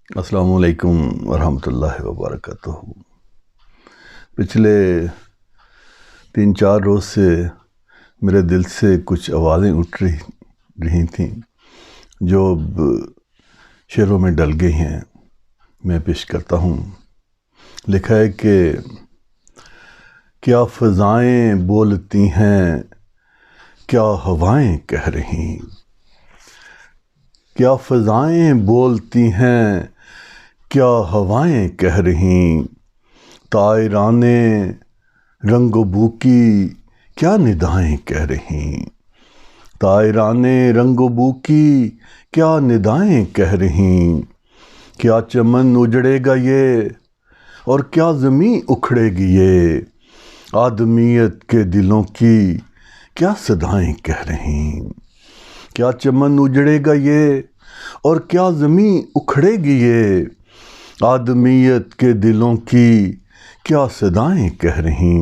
السلام علیکم ورحمۃ اللہ وبرکاتہ۔ پچھلے 3-4 روز سے میرے دل سے کچھ آوازیں اٹھ رہی تھیں جو اب شعروں میں ڈل گئی ہیں، میں پیش کرتا ہوں۔ لکھا ہے کہ کیا فضائیں بولتی ہیں، کیا ہوائیں کہہ رہی، کیا فضائیں بولتی ہیں، کیا ہوائیں کہہ رہی، طائران رنگ و بو کی کیا ندائیں کہہ رہی، طائران رنگ و بو کی کیا ندائیں کہہ رہی، کیا چمن اجڑے گا یہ اور کیا زمیں اکھڑے گی یہ، آدمیت کے دلوں کی کیا صدائیں کہہ رہی، کیا چمن اجڑے گا یہ اور کیا زمیں اکھڑے گی یہ، آدمیت کے دلوں کی کیا صدائیں کہہ رہی،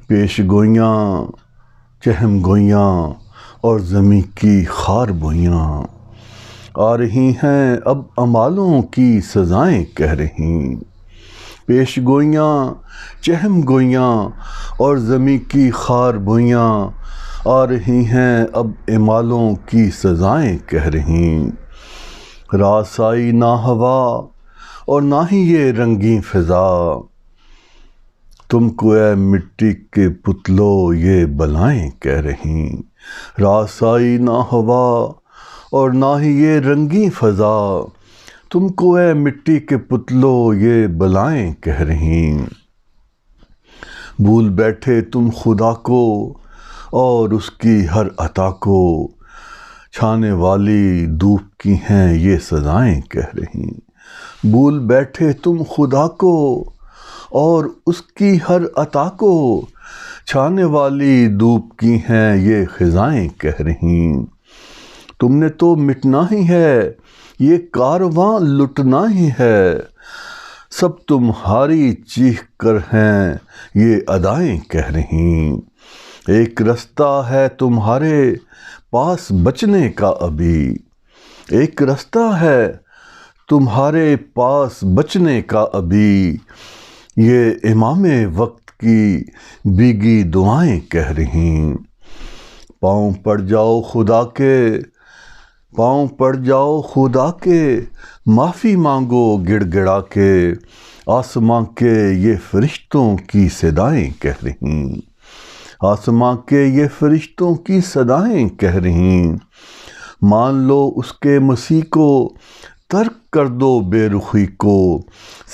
پیش گوئیاں چہم گوئیاں اور زمیں کی خار بوئیاں، آ رہی ہیں اب امالوں کی سزائیں کہہ رہی، پیش گوئیاں چہم گوئیاں اور زمیں کی خار بوئیاں، آ رہی ہیں اب امالوں کی سزائیں کہہ رہی، راس آئی نہ ہوا اور نہ ہی یہ رنگیں فضا، تم کو اے مٹی کے پتلو یہ بلائیں کہہ رہی، راس آئی نہ ہوا اور نہ ہی یہ رنگیں فضا، تم کو اے مٹی کے پتلو یہ بلائیں کہہ رہی، بھول بیٹھے تم خدا کو اور اس کی ہر عطا کو، چھانے والی دھوپ کی ہیں یہ سزائیں کہہ رہی، بھول بیٹھے تم خدا کو اور اس کی ہر عطا کو، چھانے والی دھوپ کی ہیں یہ خزائیں کہہ رہی، تم نے تو مٹنا ہی ہے یہ کارواں لٹنا ہی ہے، سب تمہاری چیخ کر ہیں یہ ادائیں کہہ رہی، ایک رستہ ہے تمہارے پاس بچنے کا ابھی، ایک رستہ ہے تمہارے پاس بچنے کا ابھی، یہ امام وقت کی بھیگی دعائیں کہہ رہی، پاؤں پڑ جاؤ خدا کے، پاؤں پڑ جاؤ خدا کے، معافی مانگو گڑ گڑا کے، آسماں کے یہ فرشتوں کی صدائیں کہہ رہی، آسماں کے یہ فرشتوں کی صدائیں کہہ رہی، مان لو اس کے مسیح کو، ترک کر دو بے رخی کو،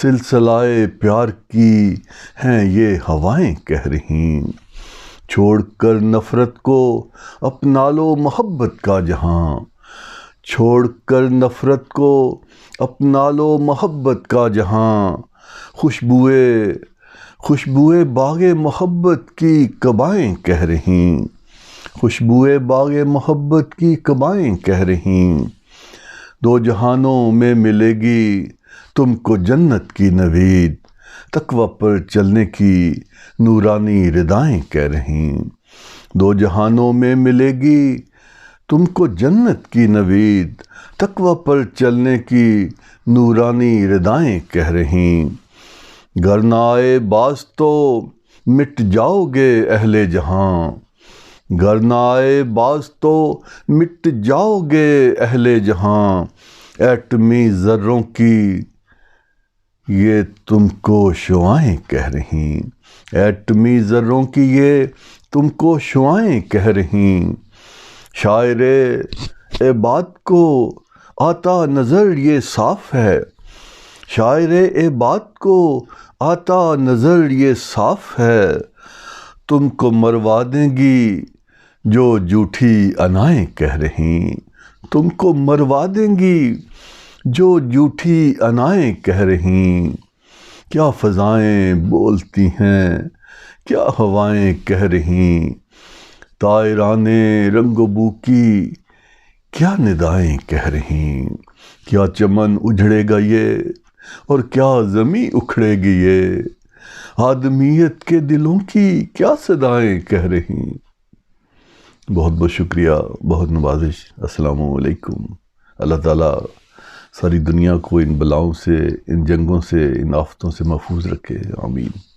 سلسلہ پیار کی ہیں یہ ہوائیں کہہ رہی، چھوڑ کر نفرت کو اپنا لو محبت کا جہاں، چھوڑ کر نفرت کو اپنا لو محبت کا جہاں، خوشبوئے باغ محبت کی کبائیں کہہ رہی، خوشبوئے باغ محبت کی کبائیں کہہ رہی، دو جہانوں میں ملے گی تم کو جنت کی نوید، تقوی پر چلنے کی نورانی ردائیں کہہ رہی، دو جہانوں میں ملے گی تم کو جنت کی نوید، تقوی پر چلنے کی نورانی ردائیں کہہ رہی، گر نہ آئے باز تو مٹ جاؤ گے اہل جہاں، گر نہ آئے باز تو مٹ جاؤ گے اہل جہاں، ایٹمی ذروں کی یہ تم کو شعائیں کہہ رہی، ایٹمی ذروں کی یہ تم کو شعائیں کہہ رہی، شاعر عباد کو آتا نظر یہ صاف ہے، شاعر عباد کو آتا نظر یہ صاف ہے، تم کو مروا دیں گی جو جھوٹی انائیں کہہ رہی، تم کو مروا دیں گی جو جھوٹی انائیں کہہ رہی، کیا فضائیں بولتی ہیں، کیا ہوائیں کہہ رہی، طائران رنگ و بو کی کیا ندائیں کہہ رہی، کیا چمن اجڑے گا یہ اور کیا زمیں اکھڑے گی یہ، آدمیت کے دلوں کی کیا صدائیں کہہ رہی۔ بہت بہت شکریہ، بہت نوازش۔ السلام علیکم۔ اللہ تعالیٰ ساری دنیا کو ان بلاؤں سے، ان جنگوں سے، ان آفتوں سے محفوظ رکھے، آمین۔